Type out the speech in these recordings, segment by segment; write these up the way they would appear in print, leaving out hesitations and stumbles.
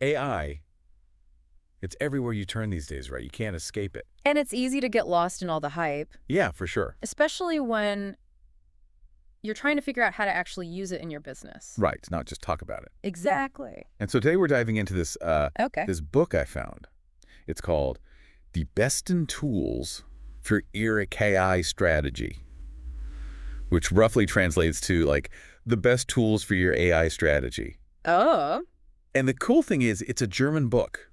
AI, it's everywhere you turn these days, right? You can't escape it. And it's easy to get lost in all the hype, Yeah, for sure. especially when you're trying to figure out how to actually use it in your business. Right, not just talk about it. Exactly. And so today we're diving into this Okay. this book I found. It's called The Best in Tools for Your KI-Strategy, which roughly translates to like the best tools for your AI strategy. Oh. And the cool thing is it's a German book.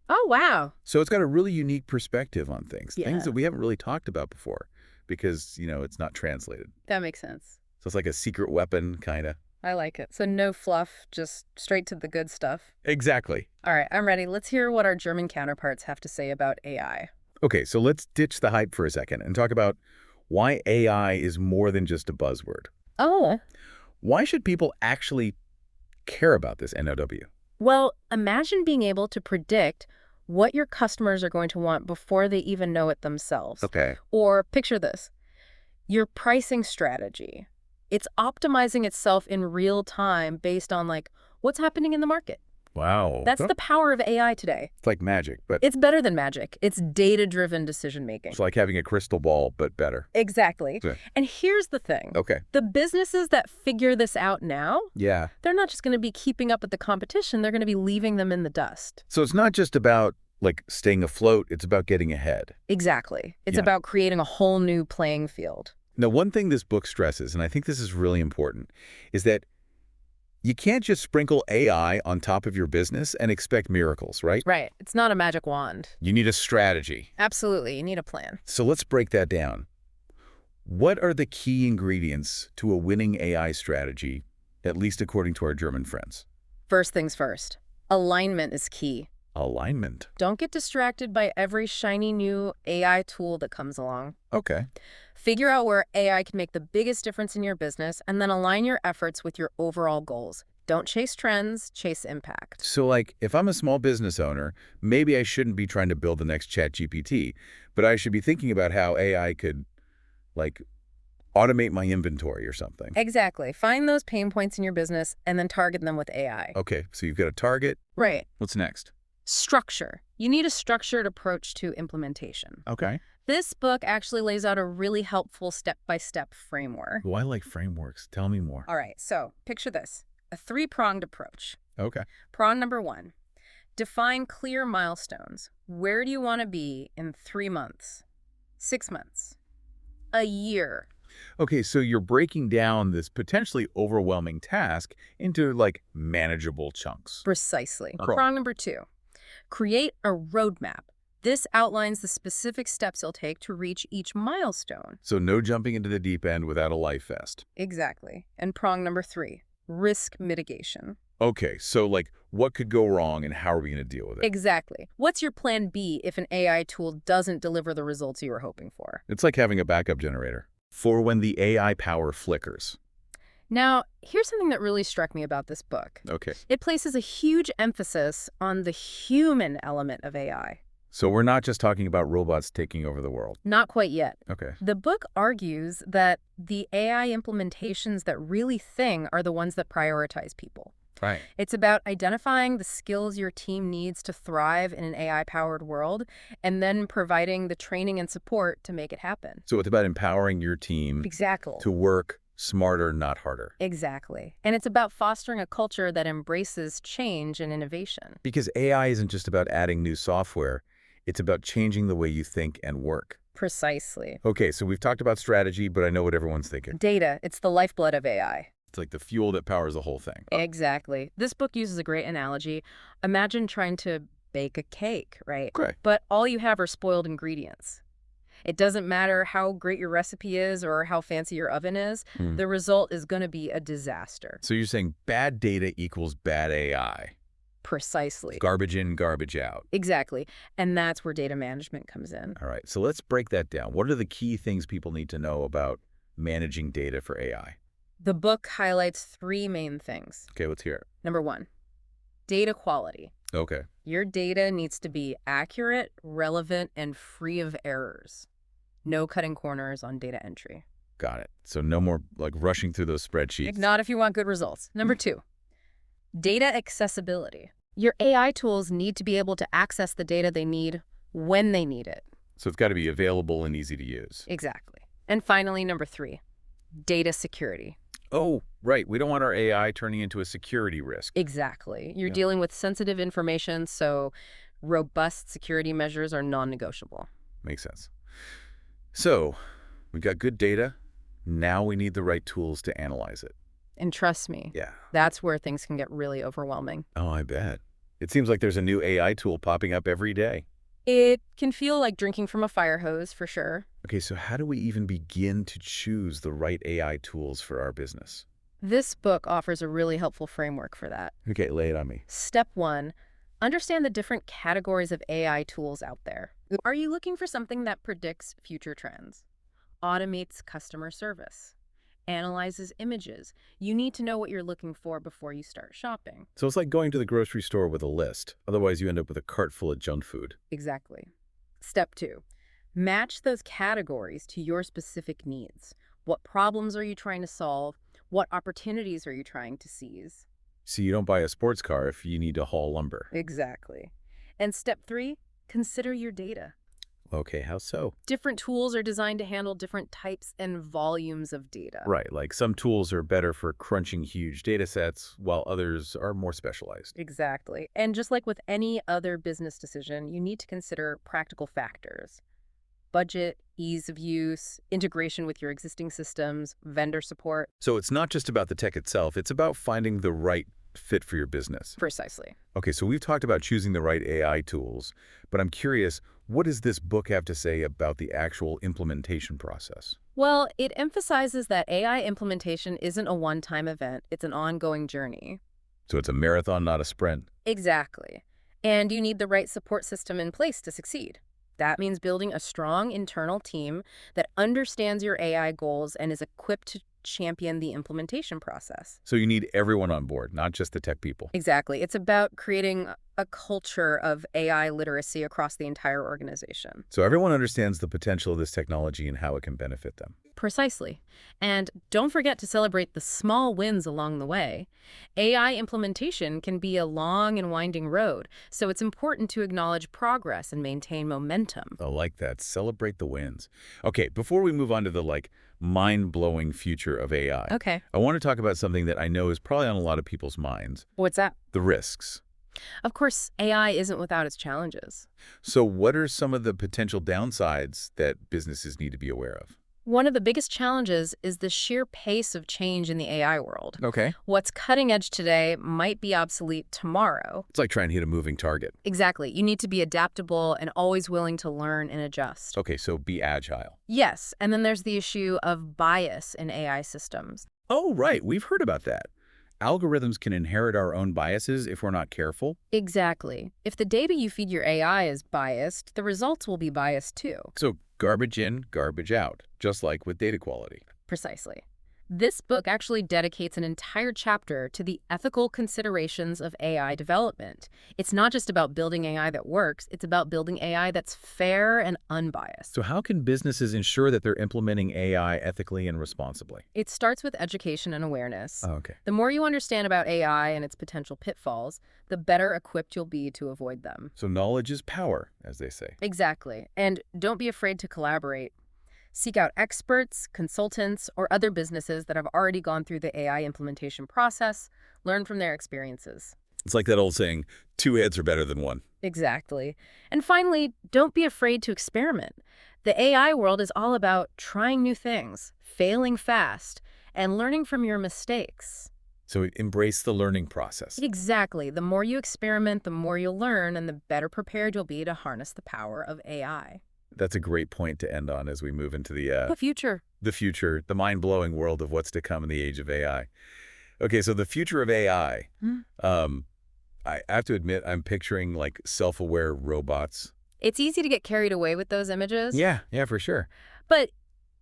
Oh, wow. So it's got a really unique perspective on things, Yeah. things that we haven't really talked about before because, it's not translated. That makes sense. So it's like a secret weapon, kind of. I like it. So no fluff, just straight to the good stuff. Exactly. All right, I'm ready. Let's hear what our German counterparts have to say about AI. Okay, so let's ditch the hype for a second and talk about why AI is more than just a buzzword. Oh. Why should people actually care about this NOW? Well, imagine being able to predict what your customers are going to want before they even know it themselves. Okay. Or picture this, your pricing strategy. It's optimizing itself in real time based on what's happening in the market. Wow. That's the power of AI today. It's like magic, but It's better than magic. It's data-driven decision-making. it's like having a crystal ball, but better. Exactly. Yeah. And here's the thing. Okay. The businesses that figure this out now, Yeah. they're not just going to be keeping up with the competition, they're going to be leaving them in the dust. So it's not just about staying afloat, it's about getting ahead. Exactly. It's Yeah. about creating a whole new playing field. Now, one thing this book stresses, and I think this is really important, is that you can't just sprinkle AI on top of your business and expect miracles, right? Right. It's not a magic wand. You need a strategy. Absolutely. You need a plan. So let's break that down. What are the key ingredients to a winning AI strategy, at least according to our German friends? First things first. Alignment is key. Alignment. Don't get distracted by every shiny new AI tool that comes along. Okay. Figure out where AI can make the biggest difference in your business and then align your efforts with your overall goals. Don't chase trends, chase impact. So if I'm a small business owner, maybe I shouldn't be trying to build the next ChatGPT, but I should be thinking about how AI could, automate my inventory or something. Exactly. Find those pain points in your business and then target them with AI. Okay, so you've got a target. Right. What's next? Structure. You need a structured approach to implementation. Okay. This book actually lays out a really helpful step-by-step framework. Oh, I like frameworks. Tell me more. All right, so picture this, a three-pronged approach. Okay. Prong number 1, define clear milestones. Where do you want to be in 3 months, 6 months, a year? Okay, so you're breaking down this potentially overwhelming task into manageable chunks. Precisely. Cool. Prong number 2, create a roadmap. This outlines the specific steps you'll take to reach each milestone. So no jumping into the deep end without a life vest. Exactly. And prong number 3, risk mitigation. Okay, so what could go wrong and how are we going to deal with it? Exactly. What's your plan B if an AI tool doesn't deliver the results you were hoping for? It's like having a backup generator for when the AI power flickers. Now, here's something that really struck me about this book. Okay. It places a huge emphasis on the human element of AI. So we're not just talking about robots taking over the world. Not quite yet. Okay. The book argues that the AI implementations that really thing are the ones that prioritize people. Right. It's about identifying the skills your team needs to thrive in an AI-powered world and then providing the training and support to make it happen. So it's about empowering your team Exactly. to work smarter, not harder. Exactly. And it's about fostering a culture that embraces change and innovation. Because AI isn't just about adding new software. It's about changing the way you think and work. Precisely. Okay, so we've talked about strategy, but I know what everyone's thinking. Data, it's the lifeblood of AI. It's like the fuel that powers the whole thing. Exactly. This book uses a great analogy. Imagine trying to bake a cake, right? Okay. But all you have are spoiled ingredients. It doesn't matter how great your recipe is or how fancy your oven is. The result is going to be a disaster. So you're saying bad data equals bad AI. Precisely. Garbage in, garbage out. Exactly. And that's where data management comes in. All right, so let's break that down. What are the key things people need to know about managing data for AI? The book highlights 3 main things. Okay, let's hear it. Number 1, data quality. Okay. Your data needs to be accurate, relevant, and free of errors. No cutting corners on data entry. Got it. So no more rushing through those spreadsheets. Not if you want good results. Number 2, data accessibility. Your AI tools need to be able to access the data they need when they need it. So it's got to be available and easy to use. Exactly. And finally, number 3, data security. Oh, right. We don't want our AI turning into a security risk. Exactly. You're Yeah. dealing with sensitive information, so robust security measures are non-negotiable. Makes sense. So we've got good data. Now we need the right tools to analyze it. And trust me, Yeah. that's where things can get really overwhelming. Oh, I bet. It seems like there's a new AI tool popping up every day. It can feel like drinking from a fire hose, for sure. Okay, so how do we even begin to choose the right AI tools for our business? This book offers a really helpful framework for that. Okay, lay it on me. Step 1, understand the different categories of AI tools out there. Are you looking for something that predicts future trends, automates customer service, analyzes images? You need to know what you're looking for before you start shopping. So it's like going to the grocery store with a list. Otherwise, you end up with a cart full of junk food. Exactly. Step 2, match those categories to your specific needs. What problems are you trying to solve? What opportunities are you trying to seize? So you don't buy a sports car if you need to haul lumber. Exactly. And step 3, consider your data. Okay, how so? Different tools are designed to handle different types and volumes of data. Right, like some tools are better for crunching huge data sets, while others are more specialized. Exactly. And just like with any other business decision, you need to consider practical factors. Budget, ease of use, integration with your existing systems, vendor support. So it's not just about the tech itself, it's about finding the right fit for your business. Precisely. Okay, so we've talked about choosing the right AI tools, but I'm curious, what does this book have to say about the actual implementation process? Well, it emphasizes that AI implementation isn't a one-time event. It's an ongoing journey. So it's a marathon, not a sprint. Exactly. And you need the right support system in place to succeed. That means building a strong internal team that understands your AI goals and is equipped to champion the implementation process. So you need everyone on board, not just the tech people. Exactly. It's about creating a culture of AI literacy across the entire organization. So everyone understands the potential of this technology and how it can benefit them. Precisely. And don't forget to celebrate the small wins along the way. AI implementation can be a long and winding road, so it's important to acknowledge progress and maintain momentum. I like that. Celebrate the wins. Okay, before we move on to the mind-blowing future of AI, Okay. I want to talk about something that I know is probably on a lot of people's minds, What's that? the risks. Of course, AI isn't without its challenges. So what are some of the potential downsides that businesses need to be aware of? One of the biggest challenges is the sheer pace of change in the AI world. Okay. What's cutting edge today might be obsolete tomorrow. It's like trying to hit a moving target. Exactly. You need to be adaptable and always willing to learn and adjust. Okay, so be agile. Yes, and then there's the issue of bias in AI systems. Oh, right. We've heard about that. Algorithms can inherit our own biases if we're not careful. Exactly. If the data you feed your AI is biased, the results will be biased too. So garbage in, garbage out, just like with data quality. Precisely. This book actually dedicates an entire chapter to the ethical considerations of AI development. It's not just about building AI that works, it's about building AI that's fair and unbiased. So how can businesses ensure that they're implementing AI ethically and responsibly? It starts with education and awareness. Oh, okay. The more you understand about AI and its potential pitfalls, the better equipped you'll be to avoid them. So knowledge is power, as they say. Exactly. And don't be afraid to collaborate. Seek out experts, consultants, or other businesses that have already gone through the AI implementation process. Learn from their experiences. It's like that old saying, 2 heads are better than 1. Exactly. And finally, don't be afraid to experiment. The AI world is all about trying new things, failing fast, and learning from your mistakes. So embrace the learning process. Exactly. The more you experiment, the more you'll learn, and the better prepared you'll be to harness the power of AI. That's a great point to end on as we move into The future. the mind-blowing world of what's to come in the age of AI. Okay, so the future of AI. I have to admit, I'm picturing like self-aware robots. It's easy to get carried away with those images. Yeah, for sure. But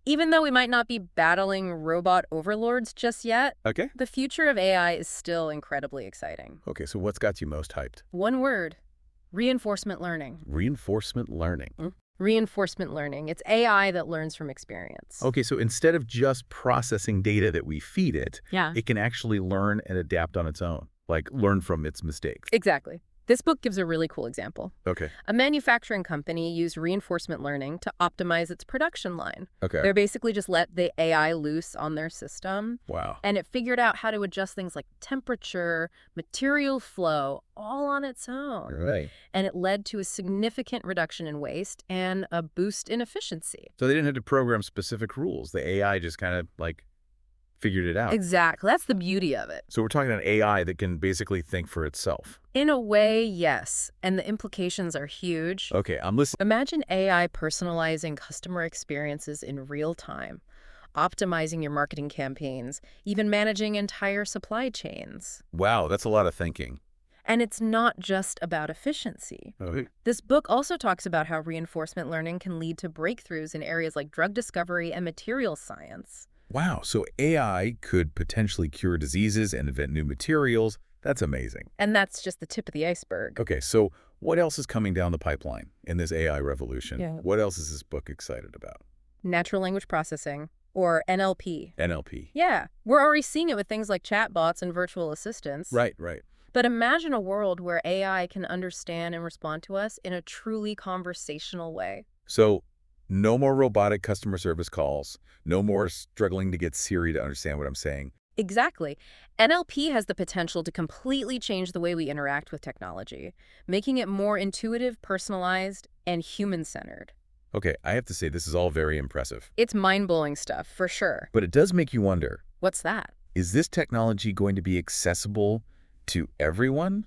even though we might not be battling robot overlords just yet, Okay. the future of AI is still incredibly exciting. Okay, so what's got you most hyped? One word: reinforcement learning. Reinforcement learning. Reinforcement learning. It's AI that learns from experience. Okay, so instead of just processing data that we feed it, Yeah. it can actually learn and adapt on its own, like learn from its mistakes. Exactly. This book gives a really cool example. Okay. A manufacturing company used reinforcement learning to optimize its production line. Okay. They basically just let the AI loose on their system, Wow. and it figured out how to adjust things like temperature, material flow, all on its own. Right. And it led to a significant reduction in waste and a boost in efficiency. So they didn't have to program specific rules. The AI just kind of like figured it out. Exactly. That's the beauty of it. So we're talking about AI that can basically think for itself. In a way, yes. And the implications are huge. Okay, I'm listening. Imagine AI personalizing customer experiences in real time, optimizing your marketing campaigns, even managing entire supply chains. Wow, that's a lot of thinking. And it's not just about efficiency. Okay. This book also talks about how reinforcement learning can lead to breakthroughs in areas like drug discovery and materials science. Wow, so AI could potentially cure diseases and invent new materials. That's amazing. And that's just the tip of the iceberg. Okay, so what else is coming down the pipeline in this AI revolution? Yeah. What else is this book excited about? Natural language processing, or NLP. NLP. Yeah, we're already seeing it with things like chatbots and virtual assistants. Right, right. But imagine a world where AI can understand and respond to us in a truly conversational way. So no more robotic customer service calls, no more struggling to get Siri to understand what I'm saying. Exactly. NLP has the potential to completely change the way we interact with technology, making it more intuitive, personalized, and human-centered. Okay, I have to say this is all very impressive. It's mind-blowing stuff, for sure. But it does make you wonder, What's that? is this technology going to be accessible to everyone?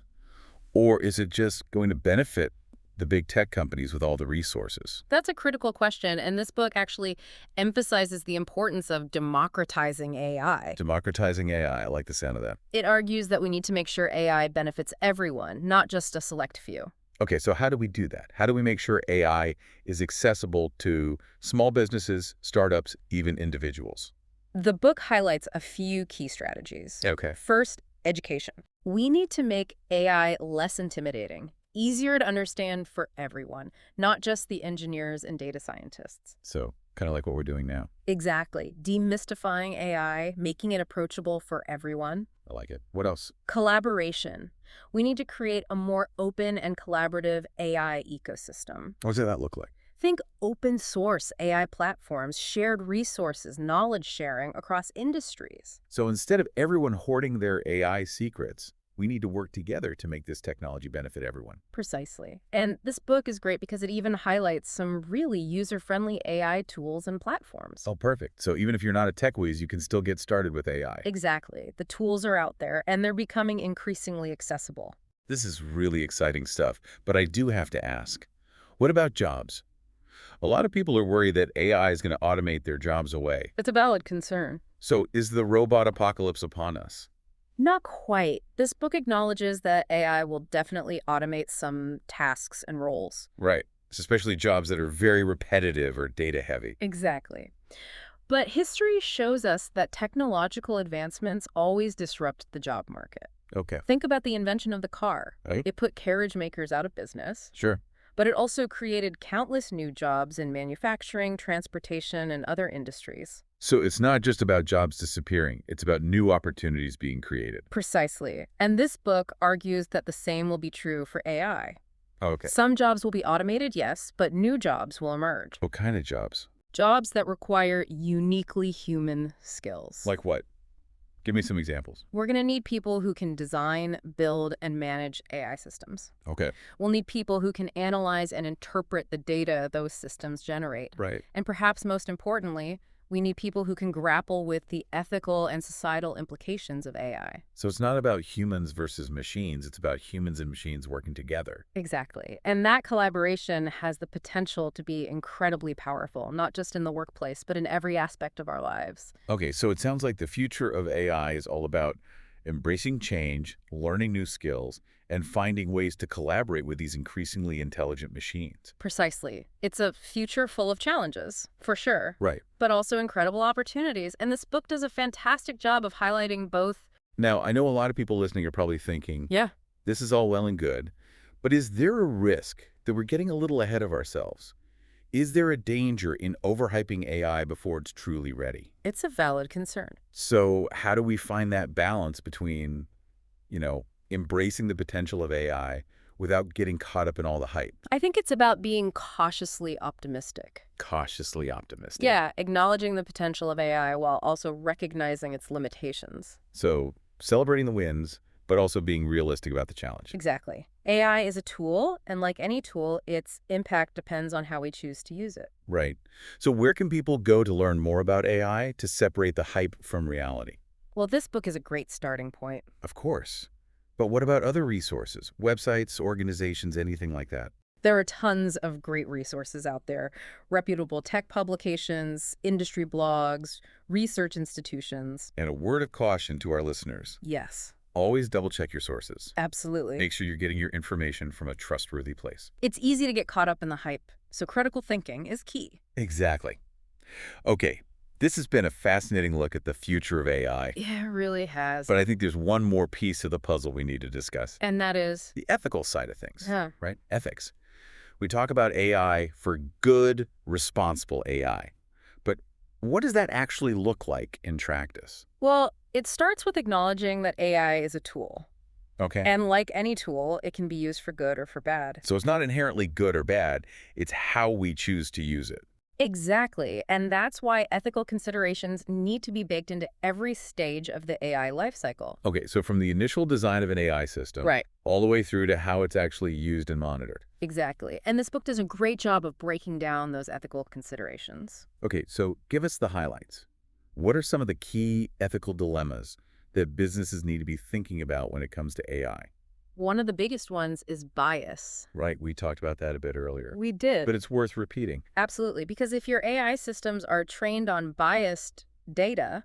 Or is it just going to benefit the big tech companies with all the resources? That's a critical question, and this book actually emphasizes the importance of democratizing AI. Democratizing AI, I like the sound of that. It argues that we need to make sure AI benefits everyone, not just a select few. Okay, so how do we do that? How do we make sure AI is accessible to small businesses, startups, even individuals? The book highlights a few key strategies. Okay. First, education. We need to make AI less intimidating, easier to understand for everyone, not just the engineers and data scientists. So kind of like what we're doing now. Exactly. Demystifying AI, making it approachable for everyone. I like it. What else? Collaboration. We need to create a more open and collaborative AI ecosystem. What does that look like? Think open source AI platforms, shared resources, knowledge sharing across industries. So instead of everyone hoarding their AI secrets, we need to work together to make this technology benefit everyone. Precisely. And this book is great because it even highlights some really user-friendly AI tools and platforms. Oh, perfect. So even if you're not a tech whiz, you can still get started with AI. Exactly. The tools are out there, and they're becoming increasingly accessible. This is really exciting stuff, but I do have to ask, what about jobs? A lot of people are worried that AI is going to automate their jobs away. It's a valid concern. So is the robot apocalypse upon us? Not quite. This book acknowledges that AI will definitely automate some tasks and roles. Right. Especially jobs that are very repetitive or data heavy. Exactly. But history shows us that technological advancements always disrupt the job market. Okay. Think about the invention of the car. Right. It put carriage makers out of business, Sure. but it also created countless new jobs in manufacturing, transportation, and other industries. So it's not just about jobs disappearing. It's about new opportunities being created. Precisely. And this book argues that the same will be true for AI. Okay. Some jobs will be automated, yes, but new jobs will emerge. What kind of jobs? Jobs that require uniquely human skills. Like what? Give me some examples. We're going to need people who can design, build, and manage AI systems. Okay. We'll need people who can analyze and interpret the data those systems generate. Right. And perhaps most importantly, we need people who can grapple with the ethical and societal implications of AI. So it's not about humans versus machines. It's about humans and machines working together. Exactly. And that collaboration has the potential to be incredibly powerful, not just in the workplace, but in every aspect of our lives. Okay, so it sounds like the future of AI is all about embracing change, learning new skills, and finding ways to collaborate with these increasingly intelligent machines. Precisely. It's a future full of challenges, for sure, Right. but also incredible opportunities. And this book does a fantastic job of highlighting both. Now, I know a lot of people listening are probably thinking, Yeah. this is all well and good, but is there a risk that we're getting a little ahead of ourselves? Is there a danger in overhyping AI before it's truly ready? It's a valid concern. So how do we find that balance between, embracing the potential of AI without getting caught up in all the hype? I think it's about being cautiously optimistic. Cautiously optimistic. Yeah, acknowledging the potential of AI while also recognizing its limitations. So celebrating the wins, but also being realistic about the challenge. Exactly. AI is a tool, and like any tool, its impact depends on how we choose to use it. Right. So where can people go to learn more about AI to separate the hype from reality? Well, this book is a great starting point. Of course. But what about other resources, websites, organizations, anything like that? There are tons of great resources out there. Reputable tech publications, industry blogs, research institutions. And a word of caution to our listeners. Yes, Always double-check your sources. absolutely. Make sure you're getting your information from a trustworthy place. It's easy to get caught up in the hype, so critical thinking is key. Exactly. Okay, this has been a fascinating look at the future of AI, Yeah, it really has. but I think there's one more piece of the puzzle we need to discuss. And that is, The ethical side of things, huh, right? Ethics. We talk about AI for good, responsible AI. But what does that actually look like in practice? well, it starts with acknowledging that AI is a tool. Okay. And like any tool, it can be used for good or for bad. So it's not inherently good or bad. It's how we choose to use it. Exactly. And that's why ethical considerations need to be baked into every stage of the AI lifecycle. Okay, so from the initial design of an AI system Right. all the way through to how it's actually used and monitored. Exactly. And this book does a great job of breaking down those ethical considerations. Okay, so give us the highlights. What are some of the key ethical dilemmas that businesses need to be thinking about when it comes to AI? One of the biggest ones is bias. Right, we talked about that a bit earlier. We did. But it's worth repeating. Absolutely. Because if your AI systems are trained on biased data,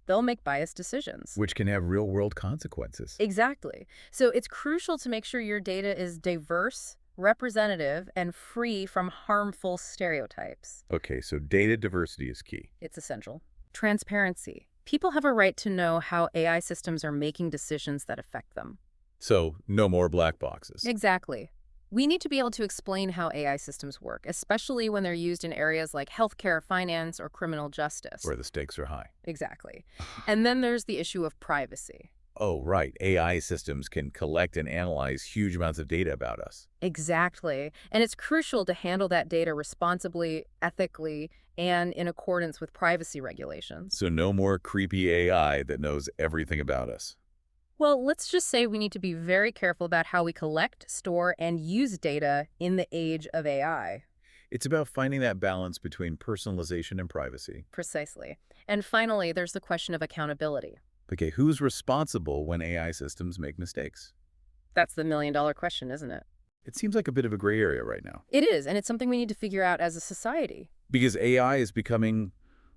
they'll make biased decisions. Which can have real-world consequences. Exactly. So it's crucial to make sure your data is diverse, representative, and free from harmful stereotypes. Okay, so data diversity is key. It's essential. Transparency. People have a right to know how AI systems are making decisions that affect them. So no more black boxes. Exactly. We need to be able to explain how AI systems work, especially when they're used in areas like healthcare, finance, or criminal justice. Where the stakes are high. Exactly. And then there's the issue of privacy. Oh, right. AI systems can collect and analyze huge amounts of data about us. Exactly. And it's crucial to handle that data responsibly, ethically, and in accordance with privacy regulations. So no more creepy AI that knows everything about us. Well, let's just say we need to be very careful about how we collect, store, and use data in the age of AI. It's about finding that balance between personalization and privacy. Precisely. And finally, there's the question of accountability. Okay, who's responsible when AI systems make mistakes? That's the million-dollar question, isn't it? It seems like a bit of a gray area right now. It is, and it's something we need to figure out as a society. Because AI is becoming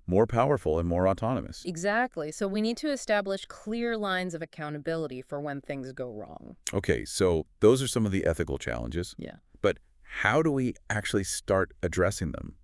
more powerful and more autonomous. Exactly. So we need to establish clear lines of accountability for when things go wrong. Okay, so those are some of the ethical challenges. Yeah. But how do we actually start addressing them?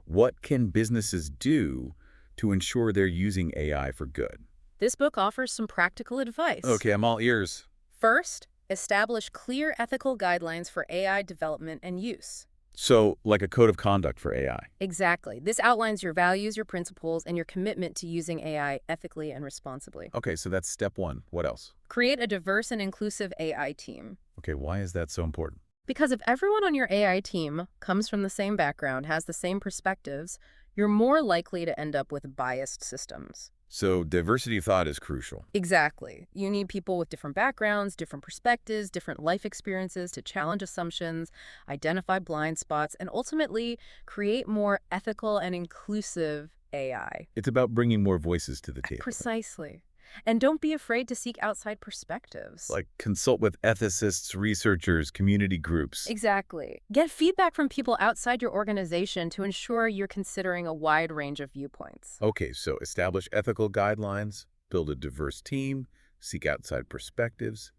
What can businesses do to ensure they're using AI for good? This book offers some practical advice. Okay, I'm all ears. First, establish clear ethical guidelines for AI development and use. So, like a code of conduct for AI. Exactly. This outlines your values, your principles, and your commitment to using AI ethically and responsibly. Okay, so that's step one. What else? Create a diverse and inclusive AI team. Okay, why is that so important? Because if everyone on your AI team comes from the same background, has the same perspectives, you're more likely to end up with biased systems. So diversity of thought is crucial. Exactly. You need people with different backgrounds, different perspectives, different life experiences to challenge assumptions, identify blind spots, and ultimately create more ethical and inclusive AI. It's about bringing more voices to the table. Precisely. And don't be afraid to seek outside perspectives. Like consult with ethicists, researchers, community groups. Exactly. Get feedback from people outside your organization to ensure you're considering a wide range of viewpoints. Okay, so establish ethical guidelines, build a diverse team, seek outside perspectives.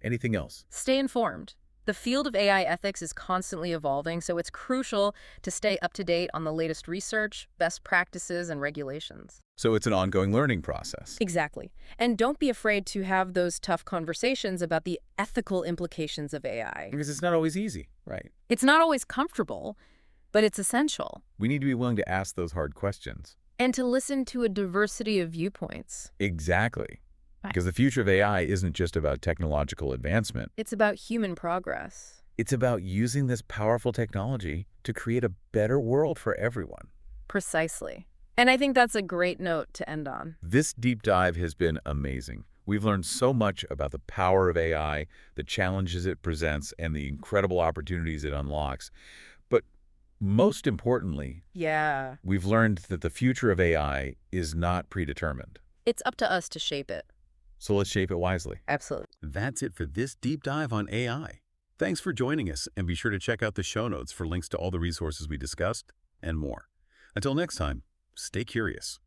Anything else? Stay informed. The field of AI ethics is constantly evolving, so it's crucial to stay up to date on the latest research, best practices, and regulations. So it's an ongoing learning process. Exactly. And don't be afraid to have those tough conversations about the ethical implications of AI. Because it's not always easy, right? It's not always comfortable, but it's essential. We need to be willing to ask those hard questions. And to listen to a diversity of viewpoints. Exactly. Because the future of AI isn't just about technological advancement. It's about human progress. It's about using this powerful technology to create a better world for everyone. Precisely. And I think that's a great note to end on. This deep dive has been amazing. We've learned so much about the power of AI, the challenges it presents, and the incredible opportunities it unlocks. But most importantly, Yeah. we've learned that the future of AI is not predetermined. It's up to us to shape it. So let's shape it wisely. Absolutely. That's it for this deep dive on AI. Thanks for joining us, and be sure to check out the show notes for links to all the resources we discussed and more. Until next time, stay curious.